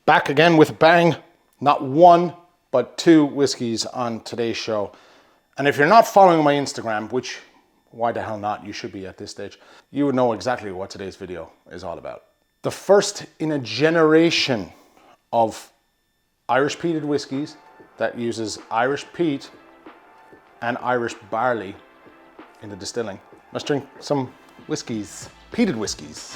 Back again with a bang. Not one, but two whiskeys on today's show. And if you're not following my Instagram, which why the hell not, you should be at this stage, you would know exactly what today's video is all about. The first in a generation of Irish peated whiskeys that uses Irish peat and Irish barley in the distilling. Let's drink some whiskeys, peated whiskeys.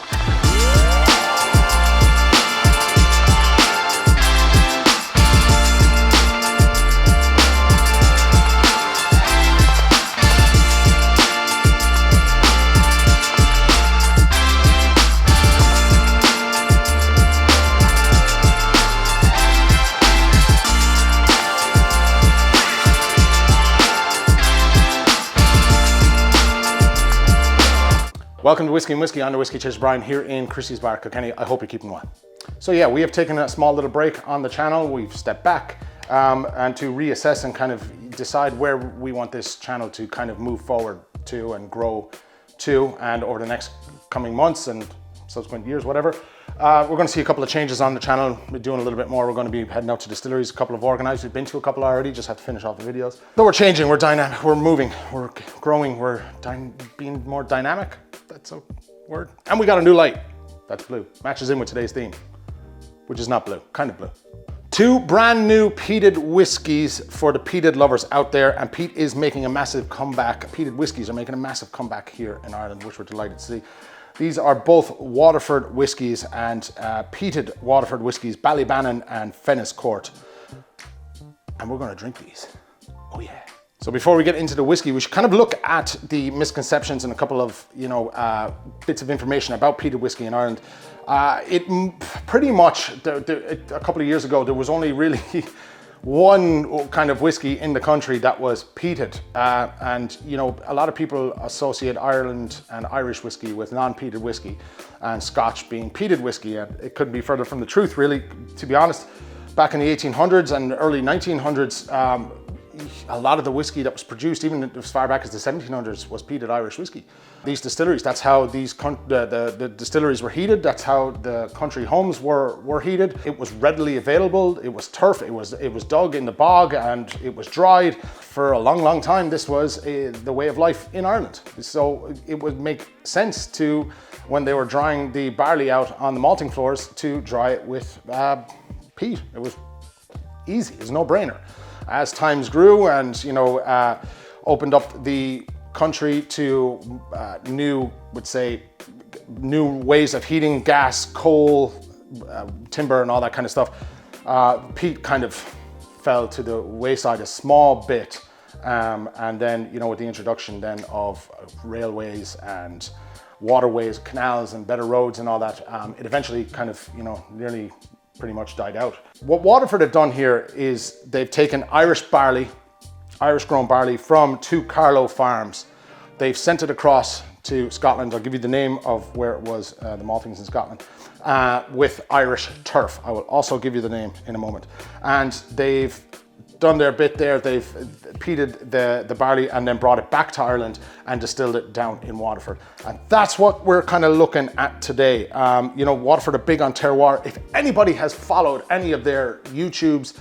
Welcome to Whiskey and Whiskey. I'm the Whiskey Chaser Brian here in Christy's bar, Kilkenny. I hope you're keeping well. So yeah, we have taken a small little break on the channel. We've stepped back and to reassess and kind of decide where we want this channel to kind of move forward to and grow to. And over the next coming months and subsequent years, whatever, we're going to see a couple of changes on the channel. We're doing a little bit more. We're going to be heading out to distilleries, a couple of organized. We've been to a couple already, just have to finish off the videos. So we're changing, we're dynamic, we're moving, we're growing, we're being more dynamic. That's a word. And we got a new light. That's blue. Matches in with today's theme, which is not blue, kind of blue. Two brand new peated whiskeys for the peated lovers out there. And peat is making a massive comeback. Peated whiskeys are making a massive comeback here in Ireland, which we're delighted to see. These are both Waterford Whiskies and peated Waterford Whiskies, Ballybannon and Fenniscourt. And we're gonna drink these. Oh yeah. So before we get into the whiskey, we should kind of look at the misconceptions and a couple of, bits of information about peated whiskey in Ireland. Pretty much, a couple of years ago, there was only really one kind of whiskey in the country that was peated. And a lot of people associate Ireland and Irish whiskey with non-peated whiskey and Scotch being peated whiskey. And it couldn't be further from the truth, really, to be honest. Back in the 1800s and early 1900s, a lot of the whiskey that was produced, even as far back as the 1700s, was peated Irish whiskey. These distilleries, that's how the distilleries were heated. That's how the country homes were heated. It was readily available. It was turf. It was dug in the bog and it was dried for a long, long time. This was the way of life in Ireland. So it would make sense to, when they were drying the barley out on the malting floors, to dry it with peat. It was easy. It was a no-brainer. As times grew and opened up the country to new ways of heating, gas, coal, timber and all that kind of stuff, peat kind of fell to the wayside a small bit. And then, with the introduction then of railways and waterways, canals and better roads and all that, it eventually kind of, nearly pretty much died out. What Waterford have done here is they've taken Irish barley, Irish grown barley from two Carlow farms. They've sent it across to Scotland. I'll give you the name of where it was, the maltings in Scotland, with Irish turf. I will also give you the name in a moment. And they've done their bit there. They've peated the barley and then brought it back to Ireland and distilled it down in Waterford. And that's what we're kind of looking at today. Waterford are big on terroir. If anybody has followed any of their YouTube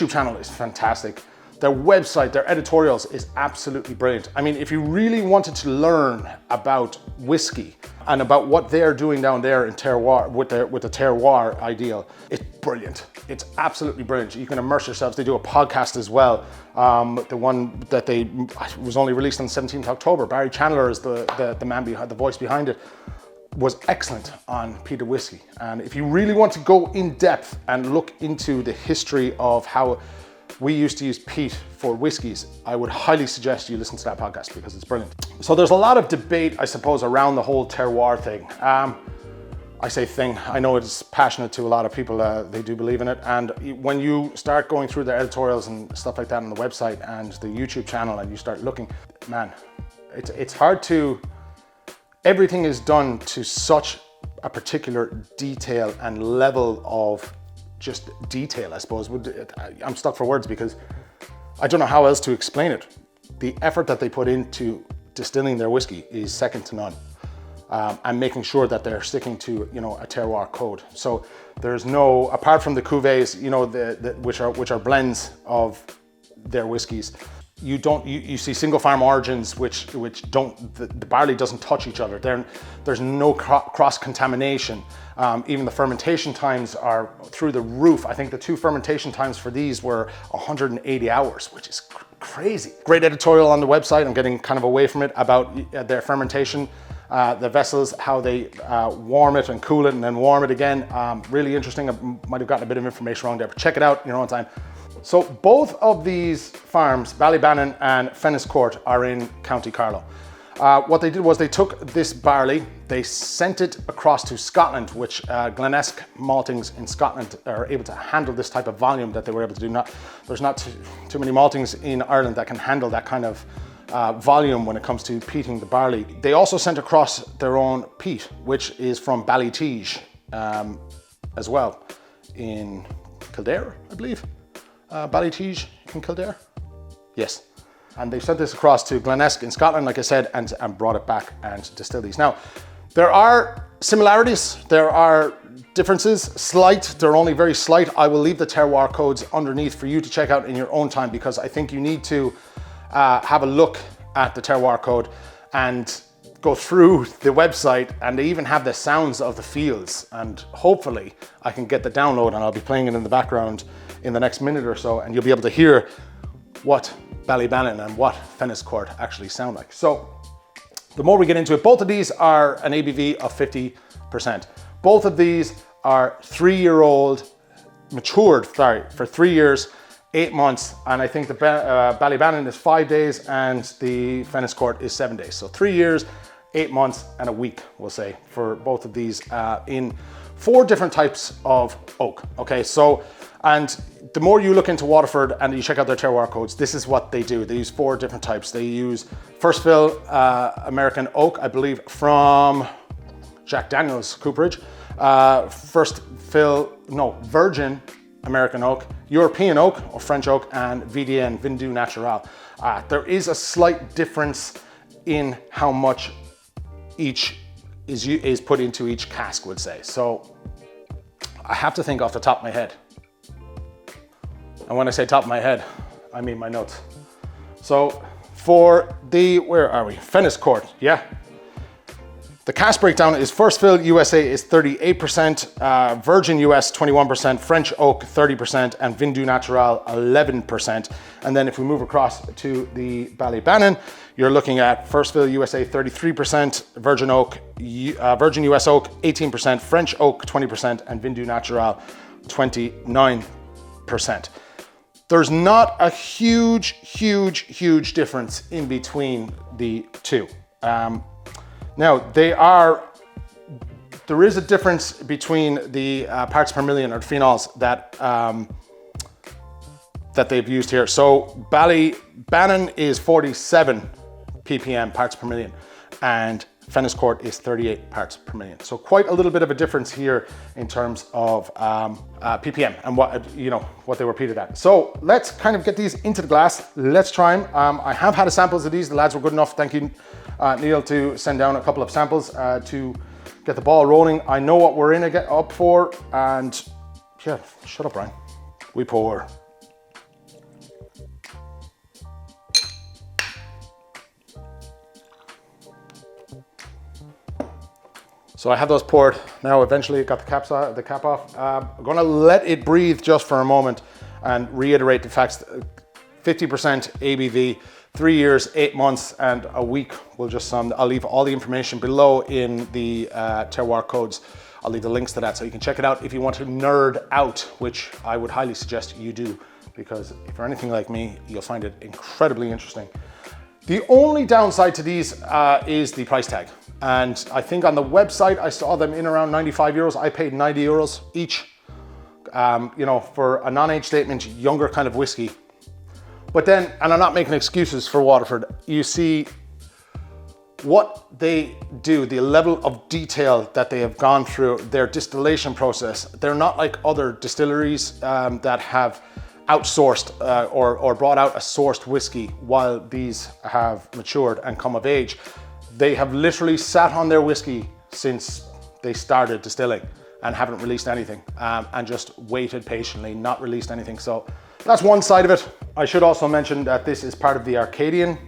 channel is fantastic. Their website, their editorials is absolutely brilliant. I mean, if you really wanted to learn about whiskey and about what they're doing down there in terroir with the terroir ideal, it's brilliant. It's absolutely brilliant. You can immerse yourselves. They do a podcast as well. The one that was only released on 17th October. Barry Chandler is the man behind, the voice behind it, was excellent on peated whiskey. And if you really want to go in depth and look into the history of how we used to use peat for whiskeys, I would highly suggest you listen to that podcast because it's brilliant. So there's a lot of debate, I suppose, around the whole terroir thing. I say thing, I know it's passionate to a lot of people, they do believe in it. And when you start going through their editorials and stuff like that on the website and the YouTube channel and you start looking, man, it's hard to, everything is done to such a particular detail and level of just detail, I suppose. I'm stuck for words because I don't know how else to explain it. The effort that they put into distilling their whiskey is second to none. and making sure that they're sticking to, you know, a terroir code. So there's no, apart from the cuvées, you know, which are blends of their whiskies, you see single farm origins which don't, the barley doesn't touch each other. There's no cross contamination. Even the fermentation times are through the roof. I think the 2 fermentation times for these were 180 hours, which is crazy. Great editorial on the website. I'm getting kind of away from it about their fermentation, the vessels, how they warm it and cool it and then warm it again. Really interesting. I might have gotten a bit of information wrong there, but check it out in your own time. So both of these farms, Ballybannon and Fenniscourt, are in County Carlow. What they did was they took this barley, they sent it across to Scotland, which Glenesk maltings in Scotland are able to handle this type of volume that they were able to do. There's not too many maltings in Ireland that can handle that kind of volume when it comes to peating the barley. They also sent across their own peat, which is from Ballyteege as well, in Kildare, I believe. Ballyteege in Kildare? Yes. And they sent this across to Glenesk in Scotland, like I said, and brought it back and distilled these. Now, there are similarities, there are differences, slight, they're only very slight. I will leave the terroir codes underneath for you to check out in your own time, because I think you need to have a look at the terroir code and go through the website, and they even have the sounds of the fields, and hopefully I can get the download and I'll be playing it in the background in the next minute or so, and you'll be able to hear what Ballybannon and what Fenniscourt actually sound like. So the more we get into it, both of these are an ABV of 50%. Both of these are 3-year-old matured, for 3 years, 8 months, and I think the Ballybannon is 5 days and the Fenniscourt is 7 days. So 3 years, 8 months and a week, we'll say, for both of these in 4 different types of oak. Okay, so, and the more you look into Waterford and you check out their terroir codes, this is what they do. They use 4 different types. They use first fill American oak, I believe, from Jack Daniel's cooperage. First fill, no, virgin American oak, European oak or French oak, and VDN, Vin du Natural. There is a slight difference in how much each is put into each cask, would say. So I have to think off the top of my head. And when I say top of my head, I mean my notes. So for the, where are we? Fenniscourt, yeah. The cask breakdown is first fill USA is 38%, virgin US 21%, French oak 30%, and Vin du Natural 11%. And then if we move across to the Ballybannon, you're looking at first fill USA 33%, virgin oak, virgin US oak 18%, French oak 20%, and Vin du Natural 29%. There's not a huge difference in between the two. Now, there is a difference between the parts per million, or phenols, that they've used here. So Ballybannon is 47 ppm parts per million, and Fenniscourt is 38 parts per million. So quite a little bit of a difference here in terms of ppm and what they were peated at. So let's kind of get these into the glass. Let's try them. I have had samples of these. The lads were good enough, thank you, Neil, to send down a couple of samples to get the ball rolling. I know what we're up for, and yeah, shut up, Brian. We pour. So I have those poured. Now eventually got the cap off. I'm gonna let it breathe just for a moment and reiterate the facts. 50% ABV, 3 years, 8 months, and a week. I'll leave all the information below in the terroir codes. I'll leave the links to that so you can check it out if you want to nerd out, which I would highly suggest you do, because if you're anything like me, you'll find it incredibly interesting. The only downside to these is the price tag. And I think on the website, I saw them in around 95 euros. I paid 90 euros each, for a non-age statement, younger kind of whiskey. But then, and I'm not making excuses for Waterford, you see what they do, the level of detail that they have gone through, their distillation process. They're not like other distilleries that have outsourced or brought out a sourced whiskey while these have matured and come of age. They have literally sat on their whiskey since they started distilling and haven't released anything, and just waited patiently, not released anything. So that's one side of it. I should also mention that this is part of the Arcadian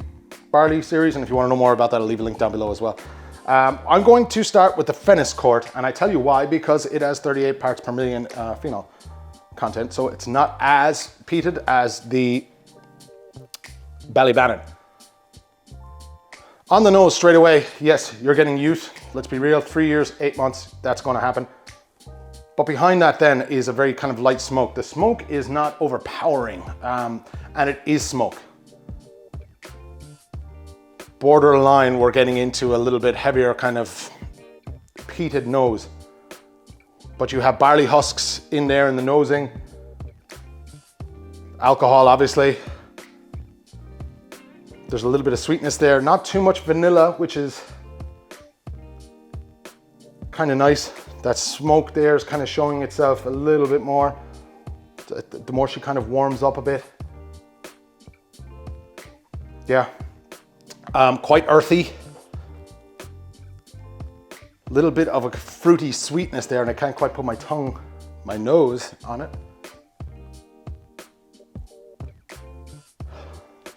barley series, and if you want to know more about that, I'll leave a link down below as well. I'm going to start with the Fenniscourt, and I tell you why, because it has 38 parts per million phenol content, so it's not as peated as the Ballybannon. On the nose straight away, yes, you're getting youth. Let's be real, 3 years, 8 months, that's going to happen. But behind that then is a very kind of light smoke. The smoke is not overpowering, and it is smoke. Borderline, we're getting into a little bit heavier kind of peated nose. But you have barley husks in there in the nosing. Alcohol, obviously. There's a little bit of sweetness there. Not too much vanilla, which is kind of nice. That smoke there is kind of showing itself a little bit more. The more she kind of warms up a bit. Yeah. Quite earthy. A little bit of a fruity sweetness there, and I can't quite put my nose on it.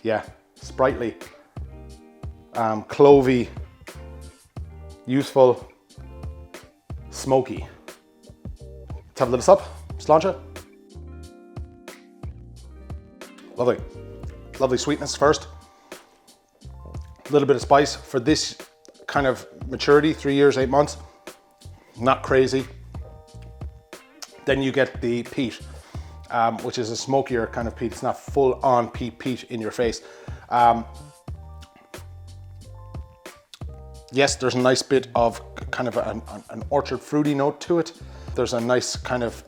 Yeah, sprightly, clovey, useful, smoky. Let's have a little sup, sláinte. Lovely, lovely sweetness first. A little bit of spice for this kind of maturity, 3 years, 8 months. Not crazy. Then you get the peat, which is a smokier kind of peat. It's not full on peat in your face. Yes, there's a nice bit of kind of an orchard fruity note to it. There's a nice kind of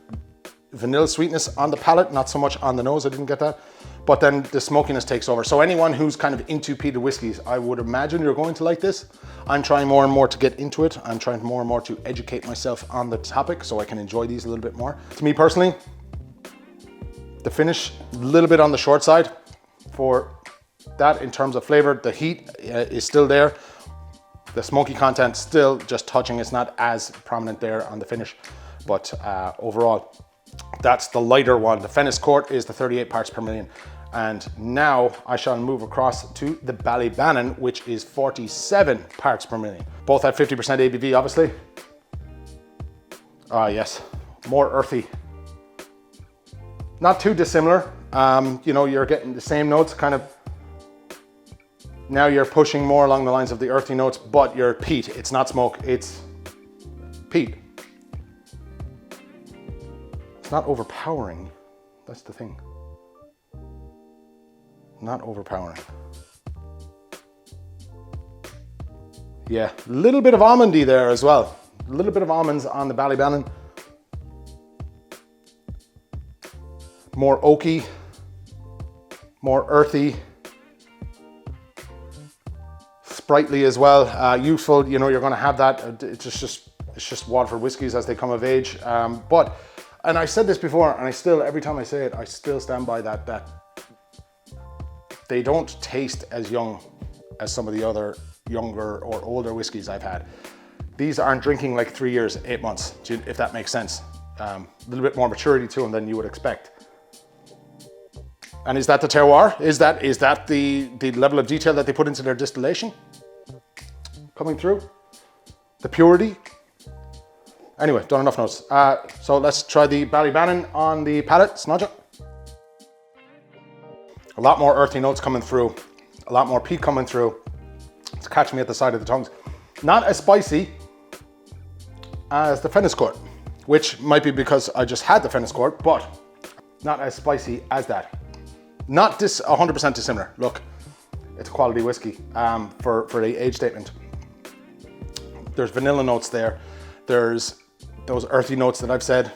vanilla sweetness on the palate, not so much on the nose, I didn't get that. But then the smokiness takes over. So anyone who's kind of into peated whiskies, I would imagine you're going to like this. I'm trying more and more to get into it. I'm trying more and more to educate myself on the topic so I can enjoy these a little bit more. To me personally, the finish, a little bit on the short side for that in terms of flavor. The heat is still there. The smoky content still just touching. It's not as prominent there on the finish, but overall, that's the lighter one. The Fenniscourt is the 38 parts per million. And now I shall move across to the Ballybannon, which is 47 parts per million. Both at 50% ABV, obviously. Ah, yes, more earthy. Not too dissimilar. You know, you're getting the same notes, kind of. Now you're pushing more along the lines of the earthy notes, but you're peat. It's not smoke, it's peat. It's not overpowering. That's the thing. Not overpowering. Yeah, a little bit of almondy there as well. A little bit of almonds on the Ballybannon. More oaky, more earthy, sprightly as well. Youthful, you know, you're going to have that. It's just Waterford Whiskies as they come of age. And I said this before, and I still, every time I say it, I still stand by that they don't taste as young as some of the other younger or older whiskies I've had. These aren't drinking like 3 years, 8 months, if that makes sense. A little bit more maturity to them than you would expect. And is that the terroir? Is that the level of detail that they put into their distillation coming through? The purity? Anyway, done enough notes. So let's try the Ballybannon on the palate. Snodge it. A lot more earthy notes coming through. A lot more peat coming through. It's catching me at the side of the tongues. Not as spicy as the Fenniscourt, which might be because I just had the Fenniscourt, but not as spicy as that. Not 100% dissimilar. Look, it's a quality whiskey for the age statement. There's vanilla notes there. There's those earthy notes that I've said,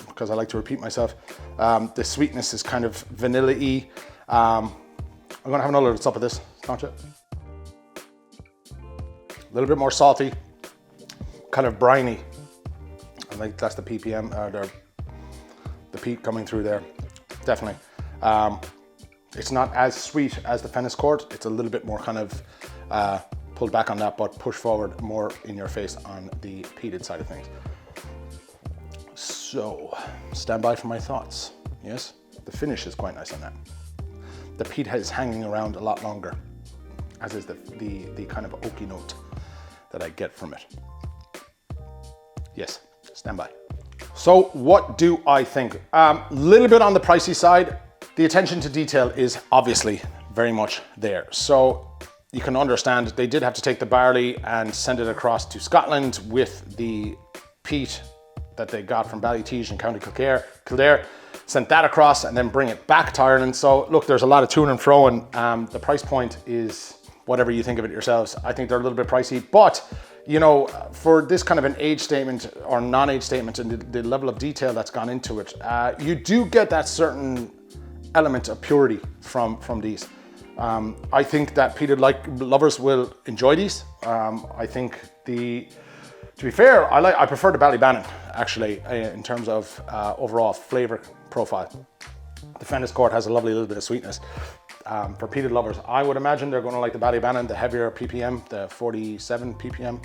because I like to repeat myself. The sweetness is kind of vanilla-y. I'm gonna have another sup of this, not it? A little bit more salty, kind of briny. I think that's the ppm, the peat coming through there, definitely. It's not as sweet as the Fenniscourt. It's a little bit more kind of pulled back on that, but push forward more in your face on the peated side of things. So, stand by for my thoughts. Yes, the finish is quite nice on that. The peat is hanging around a lot longer, as is the kind of oaky note that I get from it. Yes, stand by. So what do I think? Little bit on the pricey side. The attention to detail is obviously very much there. So you can understand they did have to take the barley and send it across to Scotland with the peat that they got from Ballyteege in County Kildare, sent that across and then bring it back to Ireland. So look, there's a lot of to and fro, and the price point is whatever you think of it yourselves. I think they're a little bit pricey, but you know, for this kind of an age statement or non-age statement and the level of detail that's gone into it, you do get that certain element of purity from these. I think that peated lovers will enjoy these. I think to be fair, I prefer the Ballybannon actually in terms of overall flavor profile. The Fenniscourt has a lovely little bit of sweetness. For peated lovers, I would imagine they're going to like the Ballybannon, the heavier ppm, the 47 ppm.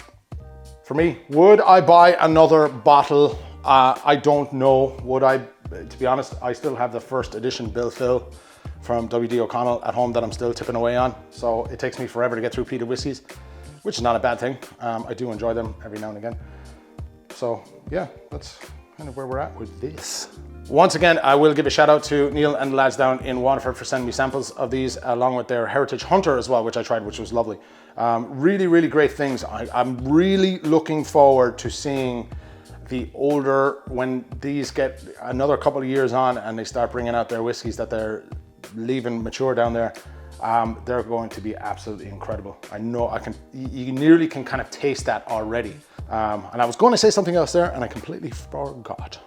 For me, would I buy another bottle? I don't know. Would I? To be honest, I still have the first edition Bill Fill from W.D. O'Connell at home that I'm still tipping away on. So it takes me forever to get through peated whiskies, which is not a bad thing. I do enjoy them every now and again. So yeah, that's kind of where we're at with this. Once again, I will give a shout out to Neil and the lads down in Waterford for sending me samples of these, along with their Heritage Hunter as well, which I tried, which was lovely. Really, really great things. I'm really looking forward to seeing the older, when these get another couple of years on and they start bringing out their whiskies that they're leaving mature down there. They're going to be absolutely incredible. I know you nearly can kind of taste that already. And I was going to say something else there and I completely forgot.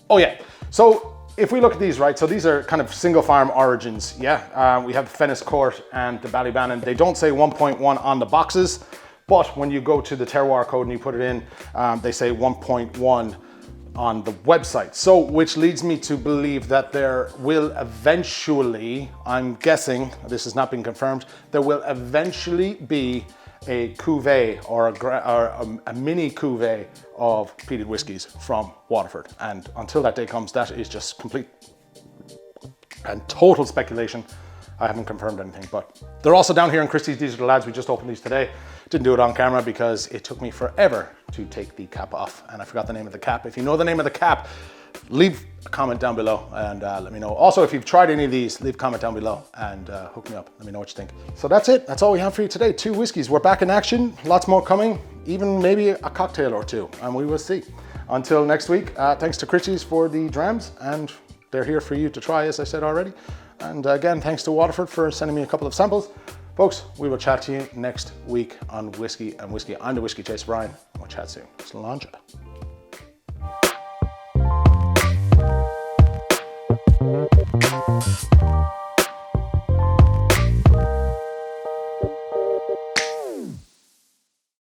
Oh yeah, so if we look at these, right, so these are kind of single farm origins, yeah? We have the Fenniscourt and the Ballybannon. They don't say 1.1 on the boxes, but when you go to the Terroir code and you put it in, they say 1.1 on the website. So, which leads me to believe that there will eventually, I'm guessing, this has not been confirmed, there will eventually be a cuvee or a mini cuvee of peated whiskies from Waterford. And until that day comes, that is just complete and total speculation. I haven't confirmed anything, but they're also down here in Christy's. These are the lads, we just opened these today. Didn't do it on camera because it took me forever to take the cap off and I forgot the name of the cap. If you know the name of the cap, leave a comment down below and let me know. Also, if you've tried any of these, leave a comment down below and hook me up. Let me know what you think. So that's it. That's all we have for you today. 2 whiskeys. We're back in action. Lots more coming. Even maybe a cocktail or 2, and we will see. Until next week, thanks to Christy's for the drams, and they're here for you to try, as I said already. And again, thanks to Waterford for sending me a couple of samples. Folks, we will chat to you next week on Whiskey and Whiskey. I'm the Whiskey Chaser Brian. We'll chat soon. Slàinte.